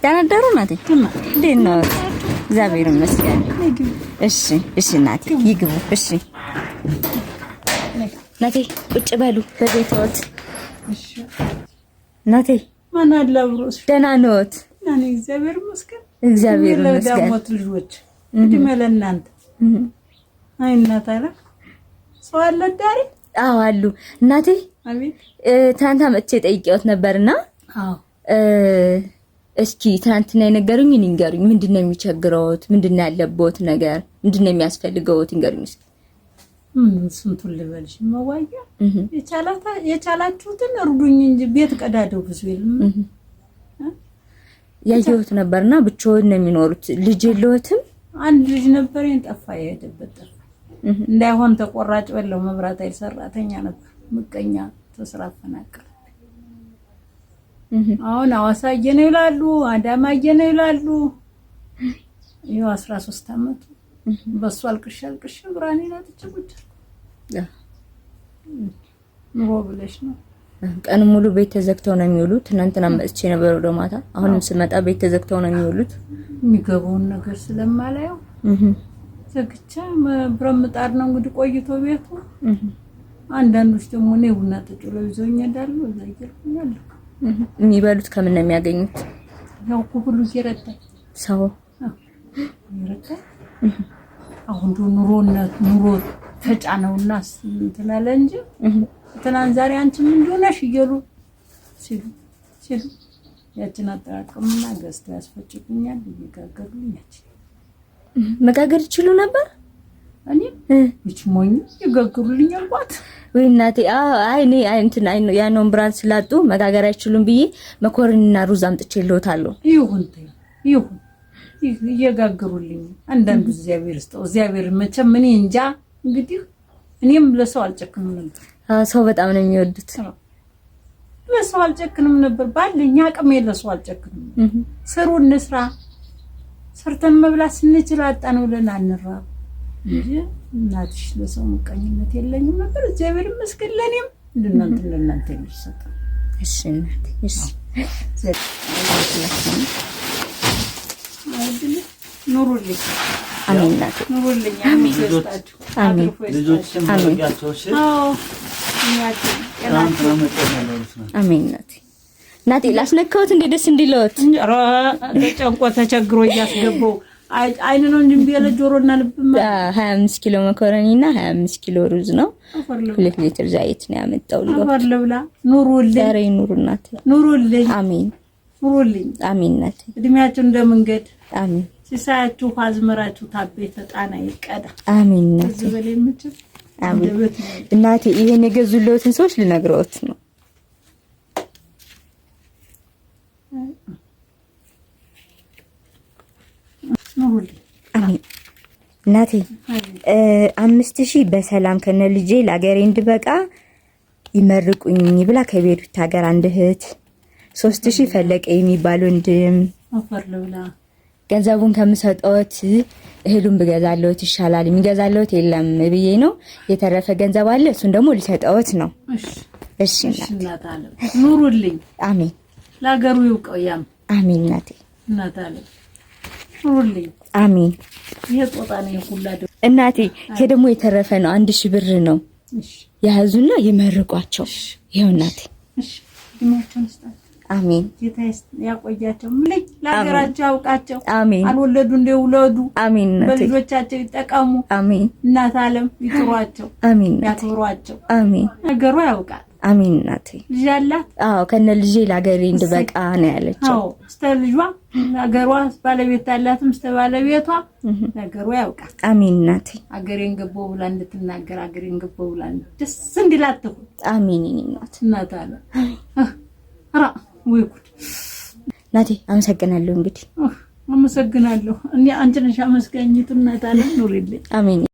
ተናደሩ ናቴ እንዴት ነው? እግዚአብሔር ይመስገን። እሺ እሺ ናቴ ይግቡ። እሺ ናቴ ቁጭ በሉ በቤቶት። እሺ ናቴ ማን አላብሮስ ደህና ነዎት? ናኔ እግዚአብሔር ይመስገን። እግዚአብሔር ይመስገን። ለዳሞት ልጆች እንድመለናንተ አይናታ አለ ሰው አለ ዳሪ? አዎ አሉ እናቴ። አቤት ትናንት መጥቼ ጠይቄዎት ነበርና አዎ እስኪ ትናንትና የነገሩኝ ንገሩኝ። ምንድነው የሚቸግረውት? ምንድነው ያለበት ነገር? ምንድነው የሚያስፈልገውት? ንገሩኝ እስኪ። ስንቱን ልበልሽ መዋያ የቻላችሁትን እርዱኝ እንጂ ቤት ቀዳደው ብዙ የለም። ያየሁት ነበርና ብቻውን ነው የሚኖሩት። ልጅ የለዎትም? አንድ ልጅ ነበረኝ ጠፋ። የሄደበት ጠፋ። እንዳይሆን ተቆራጭ በለው መብራት አይሰራተኛ ነበር። ምቀኛ ተስራ ፈናቀለ። አሁን አዋሳ እየነው ይላሉ፣ አዳማ እየነው ይላሉ። ይኸው 13 አመት በሱ አልቅሽ ብራኔ ላይ ተጭቁጭ ኑሮ ብለሽ ነው። ቀን ሙሉ ቤት ተዘግተው ነው የሚውሉት። ትናንትና መጥቼ ነበር ወደ ማታ። አሁንም ስመጣ ቤት ተዘግተው ነው የሚውሉት። የሚገባውን ነገር ስለማላየው ዘግቻ ብረምጣር ነው እንግዲህ ቆይቶ ቤቱ። አንዳንዶች ደግሞ ነው ቡና ተጭሎ ይዘውኝ ይሄዳሉ። እዛ ይገርኛል። የሚበሉት ከምን ነው የሚያገኙት? ያው ሁሉ ይረዳ ሰው ይረዳ። አሁን ኑሮ ተጫነውና እንትን አለ እንጂ ትናንት ዛሬ አንቺ ምን ሆነሽ እየሉ ሲሉ ያችን አጠራቅምና ገዝተው ያስፈጭቁኛል። ይጋገሩልኛል። መጋገር ይችሉ ነበር። እኔ ይችሞኝ ይጋገሩልኛል ቋት ወይ እናቴ። አይ እኔ እንትን ያንን ብራን ስላጡ መጋገር አይችሉም ብዬ መኮረኒና ሩዝ አምጥቼልዎታለሁ። ይሁን ይጋገሩልኝ። አንዳንዱ እግዚአብሔር መቼም እኔ እንጃ እንግዲህ እኔም ለሰው አልጨክንም ነበር። ሰው በጣም ነው የሚወዱት። ለሰው አልጨክንም ነበር። ባለኝ አቅም ለሰው አልጨክንም። ስሩ እንስራ፣ ሰርተን መብላት ስንችል አጣን ብለን አንራብ እንጂ እናትሽ ለሰው ምቀኝነት የለኝም ነበር። እግዚአብሔር ይመስገን ለኔም ለእናንተ ይሰጣ። እሺ እናቴ እሺ ኑሩልኝ። አሜን እናቴ ኑሩልኝ። አሜን ይስጣችሁ። አሜን ልጆችም ያቸው እሺ አሜን እናቴ ላስነካውት እንደ ደስ እንዲለውት ኧረ ተጨንቆ ተቸግሮ እያስገባው አይን ነው እንጂ ቢለ ጆሮና ልብማ 25 ኪሎ መኮረኒና 25 ኪሎ ሩዝ ነው። 2 ሊትር ዘይት ነው ያመጣውልኝ። አፈር ልብላ። ኑሩልኝ። ዛሬ ኑሩ እናቴ። ኑሩልኝ። አሜን ኑሩልኝ። አሜን እናቴ። እድሜያችሁ እንደመንገድ አሜን። ሲሳያችሁ አዝመራችሁ ታቤ ተጣና ይቀዳ። አሜን እናቴ። ዝበለ ምንጭ አሜን እናቴ። ይሄን የገዙልዎትን ሰዎች ልነግረውት ነው። አሜን እናቴ። 5000 በሰላም ከነ ልጄ ለአገሬ እንድበቃ ይመርቁኝ ብላ ከቤሩት ሀገር አንድ እህት 3000 ፈለቀ የሚባል ወንድም አፈር ልብላ። ገንዘቡን ከምሰጠውት እህሉን ብገዛለውት ይሻላል። የሚገዛለውት የለም ብዬ ነው። የተረፈ ገንዘብ አለ፣ እሱን ደግሞ ሊሰጠውት ነው። እሺ እናት አለ። ኑሩልኝ። አሜን። ለአገሩ ይውቀያም። አሜን እናቴ። እናት አለ። ኑሩልኝ። አሜን። ይሄ ጦጣ ነው ሁላዶ እናቴ። ይሄ ደግሞ የተረፈ ነው። 1000 ብር ነው። ያዙና ይመርቋቸው። ይሄው እናቴ። እሺ ድሞቹን ስጣት። አሜን። ጌታዬ ያቆያቸው። ምልኝ ለሀገራቸው ያውቃቸው። አሜን። አልወለዱ እንደውለዱ። አሜን እናቴ። በልጆቻቸው ይጠቀሙ። አሜን። እናት ዓለም ይጥሯቸው። አሜን። ያክብሯቸው። አሜን። ነገሩ ያውቃል። አሜን እናቴ። ልጅ አላት? አዎ ከነ ልጄ ለአገሬ እንድበቃ ነው ያለችው። አዎ እስተ ልጇ ነገሯ ባለቤት አላትም እስተ ባለቤቷ ነገሩ ያውቃል። አሜን እናቴ። አገሬን ገቦ ብላ እንድትናገር አገሬን ገቦ ብላ ደስ እንዲላት ትሁን። አሜን እናት አለ። አራ ወይ ጉድ እናቴ። አመሰግናለሁ። እንግዲህ አመሰግናለሁ። እኔ አንቺ ነሽ አመስጋኝቱ እናት አለ። ኑሪልኝ። አሜን።